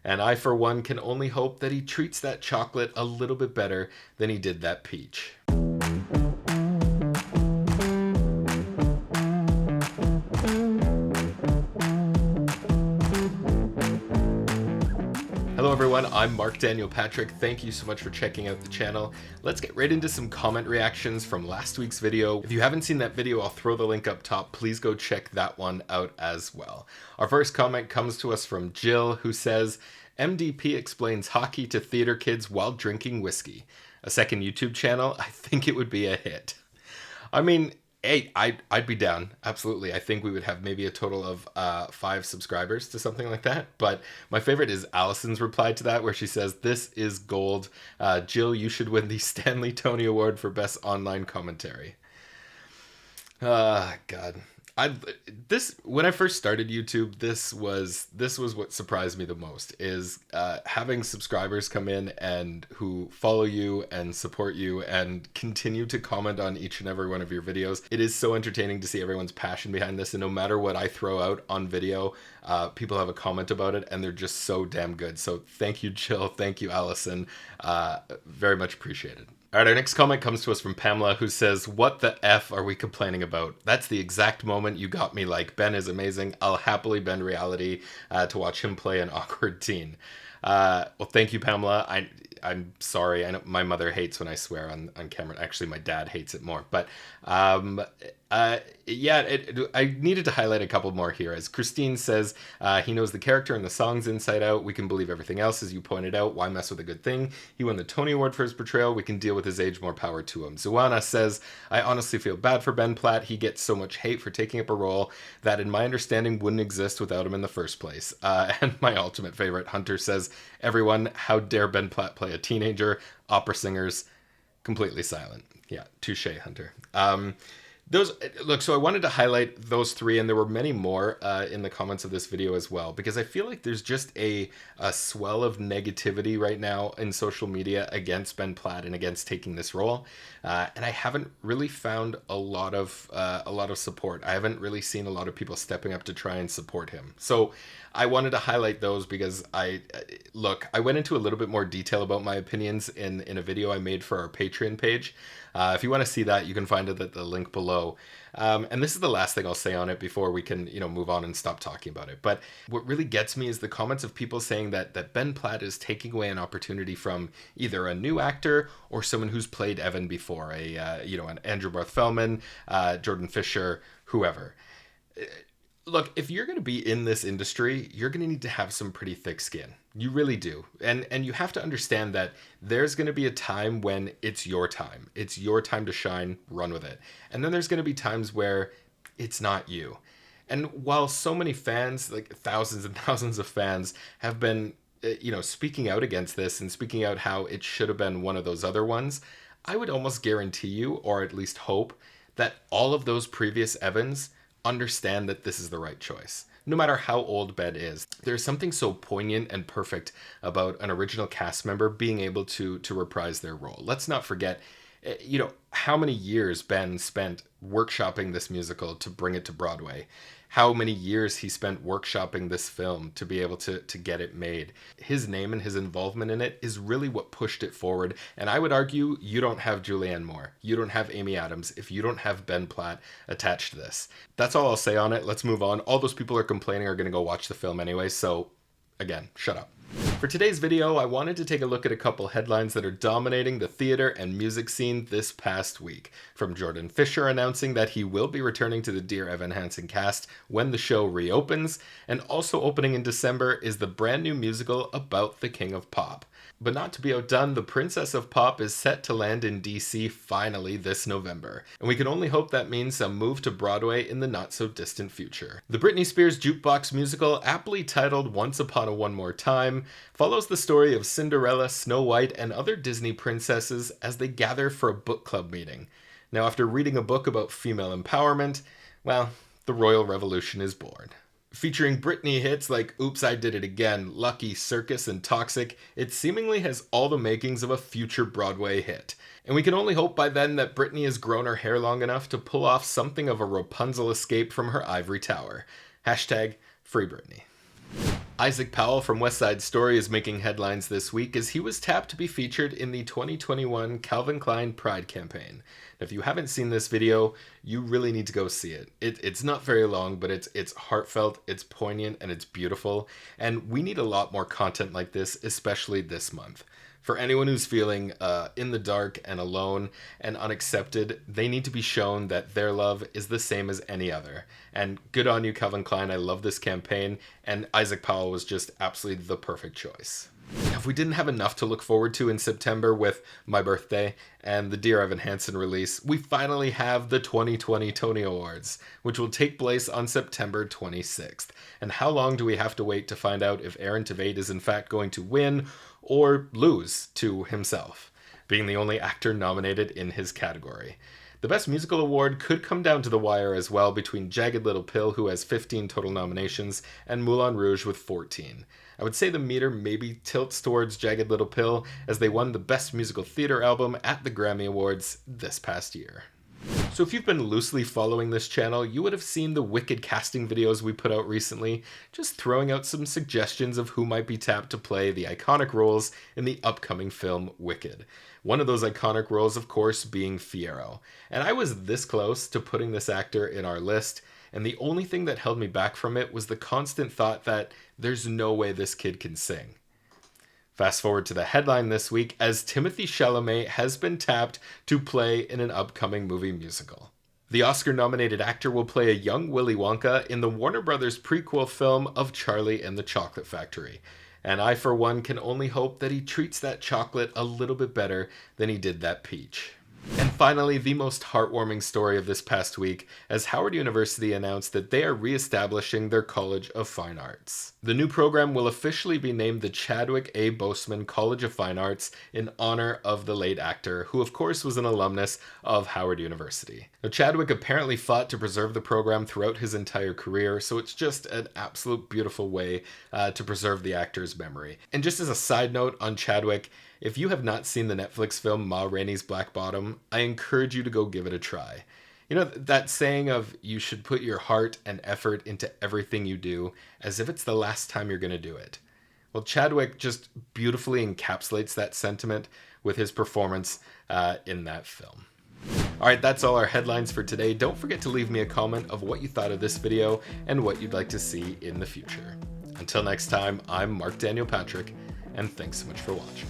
and I for one can only hope that he treats that chocolate a little bit better than he did that peach. Hello everyone, I'm Marc Daniel Patrick. Thank you so much for checking out the channel. Let's get right into some comment reactions from last week's video. If you haven't seen that video, I'll throw the link up top. Please go check that one out as well. Our first comment comes to us from Jill, who says, MDP explains hockey to theater kids while drinking whiskey. A second YouTube channel? I think it would be a hit. I mean, hey, I'd be down. Absolutely. I think we would have maybe a total of 5 subscribers to something like that. But my favorite is Allison's reply to that, where she says, this is gold. Jill, you should win the Stanley Tony Award for Best Online Commentary. God. When I first started YouTube, this was what surprised me the most, is having subscribers come in and who follow you and support you and continue to comment on each and every one of your videos. It is so entertaining to see everyone's passion behind this, and no matter what I throw out on video, people have a comment about it and they're just so damn good. So thank you, Jill. Thank you, Allison. Very much appreciated. All right, our next comment comes to us from Pamela, who says, what the F are we complaining about? That's the exact moment you got me like, Ben is amazing. I'll happily bend reality to watch him play an awkward teen. Well, thank you, Pamela. I'm sorry. I know my mother hates when I swear on camera. Actually, my dad hates it more. But yeah, I needed to highlight a couple more here. As Christine says, he knows the character and the songs inside out. We can believe everything else, as you pointed out. Why mess with a good thing? He won the Tony Award for his portrayal. We can deal with his age. More power to him. Zuana says, I honestly feel bad for Ben Platt. He gets so much hate for taking up a role that, in my understanding, wouldn't exist without him in the first place. And my ultimate favorite, Hunter, says, everyone, how dare Ben Platt play a teenager? Opera singers, completely silent. Yeah, touche, Hunter. So I wanted to highlight those 3, and there were many more in the comments of this video as well, because I feel like there's just a swell of negativity right now in social media against Ben Platt and against taking this role, and I haven't really found a lot of support. I haven't really seen a lot of people stepping up to try and support him. So I wanted to highlight those because I went into a little bit more detail about my opinions in a video I made for our Patreon page. If you want to see that, you can find it at the link below. And this is the last thing I'll say on it before we can, move on and stop talking about it. But what really gets me is the comments of people saying that Ben Platt is taking away an opportunity from either a new actor or someone who's played Evan before, an Andrew Barth Feldman, Jordan Fisher, whoever. Look, if you're going to be in this industry, you're going to need to have some pretty thick skin. You really do. And you have to understand that there's going to be a time when it's your time. It's your time to shine, run with it. And then there's going to be times where it's not you. And while so many fans, like thousands and thousands of fans, have been, speaking out against this and speaking out how it should have been one of those other ones, I would almost guarantee you, or at least hope, that all of those previous Evans understand that this is the right choice. No matter how old Ben is, there's something so poignant and perfect about an original cast member being able to reprise their role. Let's not forget, how many years Ben spent workshopping this musical to bring it to Broadway. How many years he spent workshopping this film to be able to get it made. His name and his involvement in it is really what pushed it forward. And I would argue you don't have Julianne Moore. You don't have Amy Adams if you don't have Ben Platt attached to this. That's all I'll say on it. Let's move on. All those people are complaining are going to go watch the film anyway. So again, shut up. For today's video, I wanted to take a look at a couple headlines that are dominating the theater and music scene this past week. From Jordan Fisher announcing that he will be returning to the Dear Evan Hansen cast when the show reopens, and also opening in December is the brand new musical about the King of Pop. But not to be outdone, the Princess of Pop is set to land in DC finally this November, and we can only hope that means a move to Broadway in the not-so-distant future. The Britney Spears jukebox musical, aptly titled Once Upon a One More Time, follows the story of Cinderella, Snow White, and other Disney princesses as they gather for a book club meeting. Now, after reading a book about female empowerment, well, the Royal Revolution is born. Featuring Britney hits like Oops, I Did It Again, Lucky, Circus, and Toxic, it seemingly has all the makings of a future Broadway hit. And we can only hope by then that Britney has grown her hair long enough to pull off something of a Rapunzel escape from her ivory tower. Hashtag Free Britney. Issac Powell from West Side Story is making headlines this week as he was tapped to be featured in the 2021 Calvin Klein Pride campaign. If you haven't seen this video, you really need to go see it. It's not very long, but it's heartfelt, it's poignant, and it's beautiful. And we need a lot more content like this, especially this month. For anyone who's feeling in the dark and alone and unaccepted, they need to be shown that their love is the same as any other. And good on you, Calvin Klein. I love this campaign, and Issac Powell was just absolutely the perfect choice. If we didn't have enough to look forward to in September with My Birthday and the Dear Evan Hansen release, we finally have the 2020 Tony Awards, which will take place on September 26th. And how long do we have to wait to find out if Aaron Tveit is in fact going to win or lose to himself, being the only actor nominated in his category? The Best Musical Award could come down to the wire as well between Jagged Little Pill, who has 15 total nominations, and Moulin Rouge with 14. I would say the meter maybe tilts towards Jagged Little Pill, as they won the Best Musical Theater Album at the Grammy Awards this past year. So if you've been loosely following this channel, you would have seen the Wicked casting videos we put out recently, just throwing out some suggestions of who might be tapped to play the iconic roles in the upcoming film Wicked. One of those iconic roles, of course, being Fiyero. And I was this close to putting this actor in our list, and the only thing that held me back from it was the constant thought that there's no way this kid can sing. Fast forward to the headline this week, as Timothée Chalamet has been tapped to play in an upcoming movie musical. The Oscar-nominated actor will play a young Willy Wonka in the Warner Brothers prequel film of Charlie and the Chocolate Factory. And I, for one, can only hope that he treats that chocolate a little bit better than he did that peach. And finally, the most heartwarming story of this past week, as Howard University announced that they are re-establishing their College of Fine Arts. The new program will officially be named the Chadwick A. Boseman College of Fine Arts in honor of the late actor, who of course was an alumnus of Howard University. Now, Chadwick apparently fought to preserve the program throughout his entire career, so it's just an absolute beautiful way to preserve the actor's memory. And just as a side note on Chadwick, if you have not seen the Netflix film Ma Rainey's Black Bottom, I encourage you to go give it a try. You know, that saying of you should put your heart and effort into everything you do as if it's the last time you're going to do it. Well, Chadwick just beautifully encapsulates that sentiment with his performance in that film. Alright, that's all our headlines for today. Don't forget to leave me a comment of what you thought of this video and what you'd like to see in the future. Until next time, I'm Marc Daniel Patrick, and thanks so much for watching.